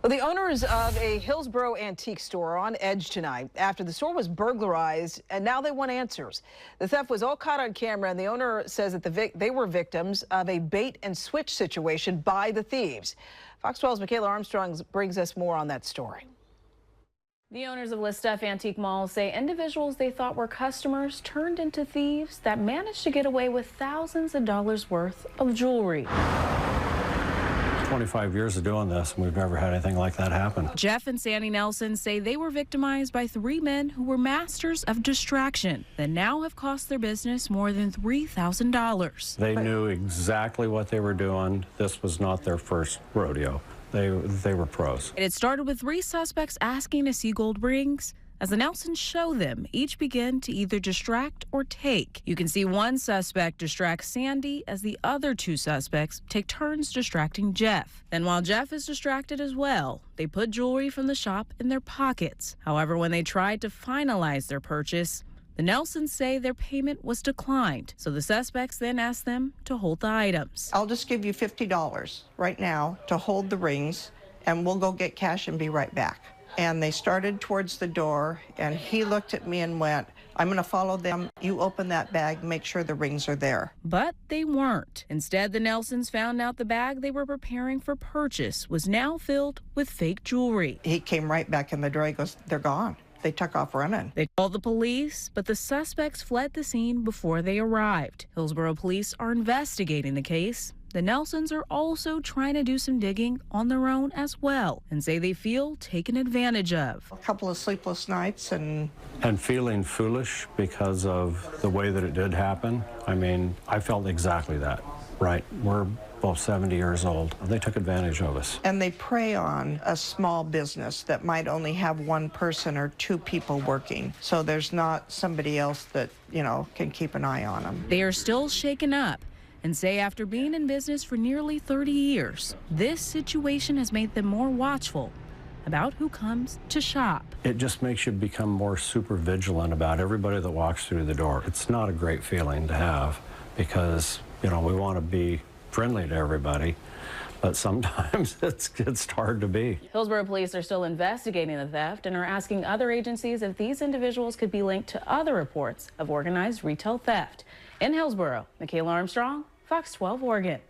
Well, the owners of a Hillsboro antique store are on edge tonight after the store was burglarized, and now they want answers. The theft was all caught on camera, and the owner says that they were victims of a bait and switch situation by the thieves. Fox 12's Michaela Armstrong brings us more on that story. The owners of Listuff Antique Mall say individuals they thought were customers turned into thieves that managed to get away with thousands of dollars worth of jewelry. 25 years of doing this, and we've never had anything like that happen. Jeff and Sandy Nelson say they were victimized by three men who were masters of distraction that now have cost their business more than $3,000. They knew exactly what they were doing. This was not their first rodeo. They were pros. It started with three suspects asking to see gold rings. As the Nelsons show them, each begin to either distract or take. You can see one suspect distract Sandy as the other two suspects take turns distracting Jeff. Then while Jeff is distracted as well, they put jewelry from the shop in their pockets. However, when they tried to finalize their purchase, the Nelsons say their payment was declined. So the suspects then asked them to hold the items. I'll just give you $50 right now to hold the rings, and we'll go get cash and be right back. And they started towards the door, and he looked at me and went, I'm going to follow them. You open that bag, make sure the rings are there. But they weren't. Instead, the Nelsons found out the bag they were preparing for purchase was now filled with fake jewelry. He came right back in the door. He goes, they're gone. They took off running. They called the police, but the suspects fled the scene before they arrived. Hillsboro police are investigating the case. The Nelsons are also trying to do some digging on their own as well and say they feel taken advantage of. A couple of sleepless nights and feeling foolish because of the way that it did happen. I mean, I felt exactly that. Right, we're both 70 years old. They took advantage of us. And they prey on a small business that might only have one person or two people working. So there's not somebody else that, can keep an eye on them. They are still shaken up and say after being in business for nearly 30 years, this situation has made them more watchful about who comes to shop. It just makes you become more super vigilant about everybody that walks through the door. It's not a great feeling to have because, we want to be friendly to everybody, but sometimes it's hard to be. Hillsboro police are still investigating the theft and are asking other agencies if these individuals could be linked to other reports of organized retail theft. In Hillsboro, Michaela Armstrong, Fox 12 Oregon.